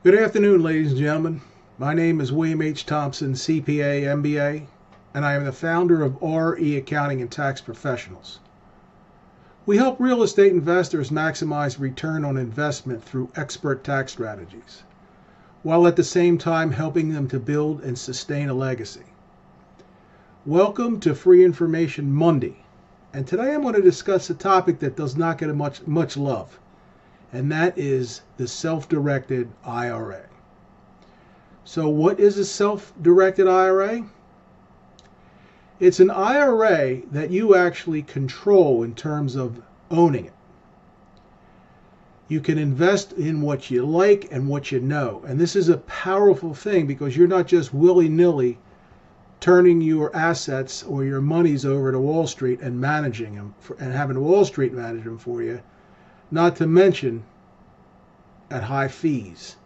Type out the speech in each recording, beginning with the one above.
Good afternoon, ladies and gentlemen. My name is William H. Thompson, CPA, MBA, and I am the founder of RE Accounting and Tax Professionals. We help real estate investors maximize return on investment through expert tax strategies, while at the same time helping them to build and sustain a legacy. Welcome to Free Information Monday, and today I'm going to discuss a topic that does not get much love, and that is the self-directed IRA. So what is a self-directed IRA? It's an IRA that you actually control in terms of owning it. You can invest in what you like and what you know. And this is a powerful thing because you're not just willy-nilly turning your assets or your monies over to Wall Street and managing them and having Wall Street manage them for you, not to mention at high fees.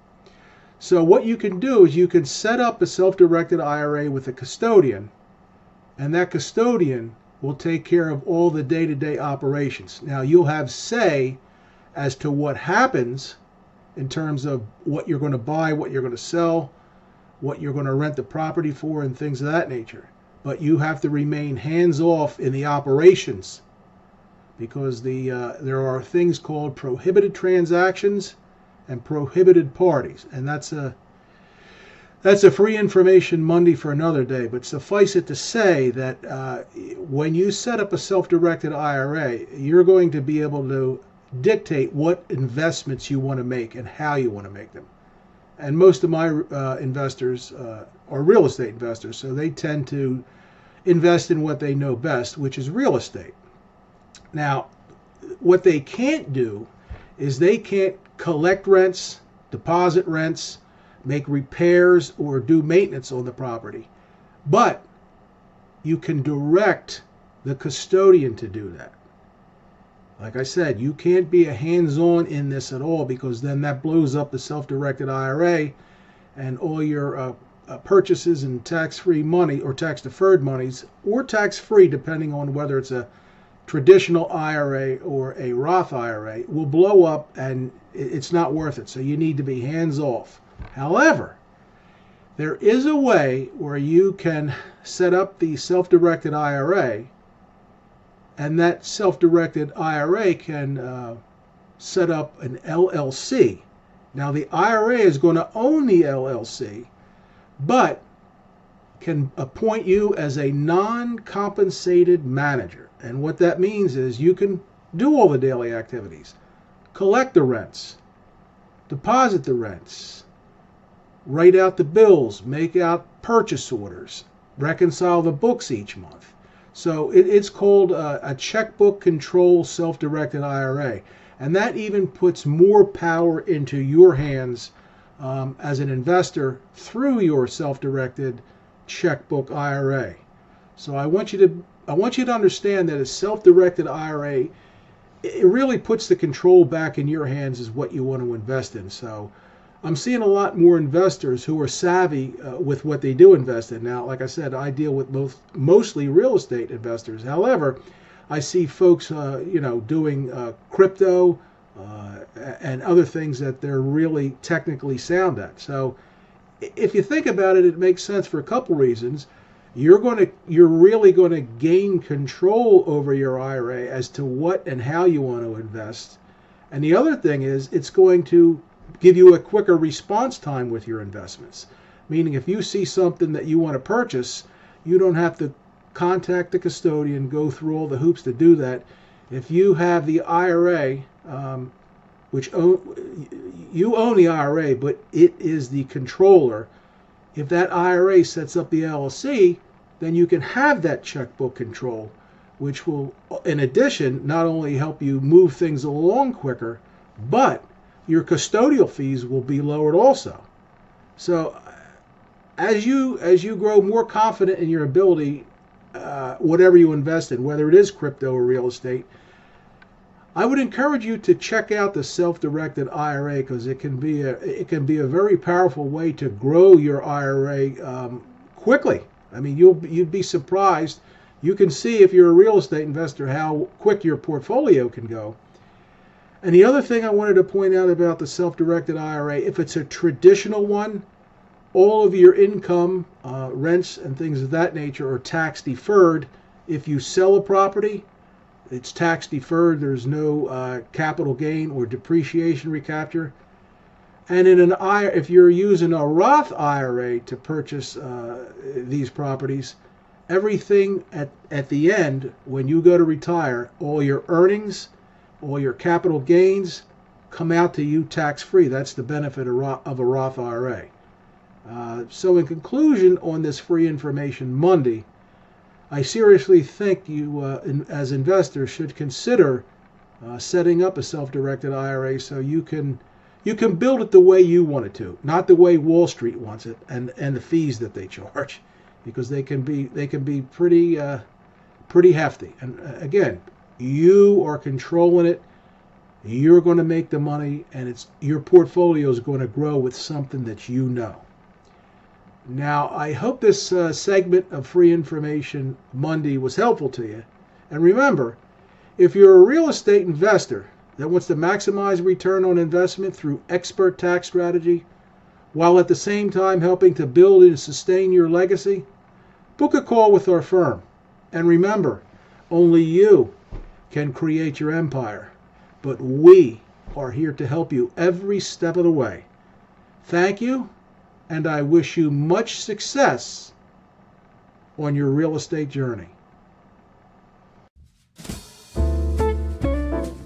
So what you can do is you can set up a self-directed IRA with a custodian, and that custodian will take care of all the day-to-day operations. Now you'll have say as to what happens in terms of what you're going to buy, what you're going to sell, what you're going to rent the property for, and things of that nature. But you have to remain hands-off in the operations because there are things called prohibited transactions and prohibited parties, and that's a Free Information Monday for another day. But suffice it to say that when you set up a self-directed IRA, you're going to be able to dictate what investments you want to make and how you want to make them. And most of my investors are real estate investors, so they tend to invest in what they know best, which is real estate. Now, what they can't do is they can't collect rents, deposit rents, make repairs, or do maintenance on the property. But you can direct the custodian to do that. Like I said, you can't be a hands-on in this at all because then that blows up the self-directed IRA and all your purchases and tax-free money or tax-deferred monies or tax-free, depending on whether it's a traditional IRA or a Roth IRA, will blow up and it's not worth it. So you need to be hands-off. However, there is a way where you can set up the self-directed IRA, and that self-directed IRA can set up an LLC. Now the IRA is going to own the LLC, but can appoint you as a non-compensated manager. And what that means is you can do all the daily activities, collect the rents, deposit the rents, write out the bills, make out purchase orders, reconcile the books each month. So it's called a checkbook control self-directed IRA. And that even puts more power into your hands as an investor through your self-directed checkbook IRA. So I want you to understand that a self-directed IRA, it really puts the control back in your hands as what you want to invest in. So I'm seeing a lot more investors who are savvy with what they do invest in. Now, like I said, I deal with mostly real estate investors. However, I see folks, doing crypto and other things that they're really technically sound at. So if you think about it, it makes sense for a couple reasons. You're really going to gain control over your IRA as to what and how you want to invest. And the other thing is it's going to give you a quicker response time with your investments. Meaning if you see something that you want to purchase, you don't have to contact the custodian, go through all the hoops to do that. If you have the IRA, you own the IRA, but it is the controller. If that IRA sets up the LLC, then you can have that checkbook control, which will, in addition, not only help you move things along quicker, but your custodial fees will be lowered also. So as you grow more confident in your ability, whatever you invest in, whether it is crypto or real estate, I would encourage you to check out the self-directed IRA because it can be a very powerful way to grow your IRA quickly. I mean, you'd be surprised. You can see if you're a real estate investor how quick your portfolio can go. And the other thing I wanted to point out about the self-directed IRA, if it's a traditional one, all of your income, rents and things of that nature are tax deferred. If you sell a property, it's tax deferred. There's no capital gain or depreciation recapture. And in an IRA, if you're using a Roth IRA to purchase these properties, everything at the end, when you go to retire, all your earnings, all your capital gains come out to you tax-free. That's the benefit of a Roth IRA. So in conclusion on this Free Information Monday, I seriously think you, as investors, should consider setting up a self-directed IRA so you can build it the way you want it to, not the way Wall Street wants it, and the fees that they charge, because they can be pretty hefty. And again, you are controlling it. You're going to make the money, and your portfolio is going to grow with something that you know. Now, I hope this segment of Free Information Monday was helpful to you. And remember, if you're a real estate investor that wants to maximize return on investment through expert tax strategy, while at the same time helping to build and sustain your legacy, book a call with our firm. And remember, only you can create your empire, but we are here to help you every step of the way. Thank you, and I wish you much success on your real estate journey.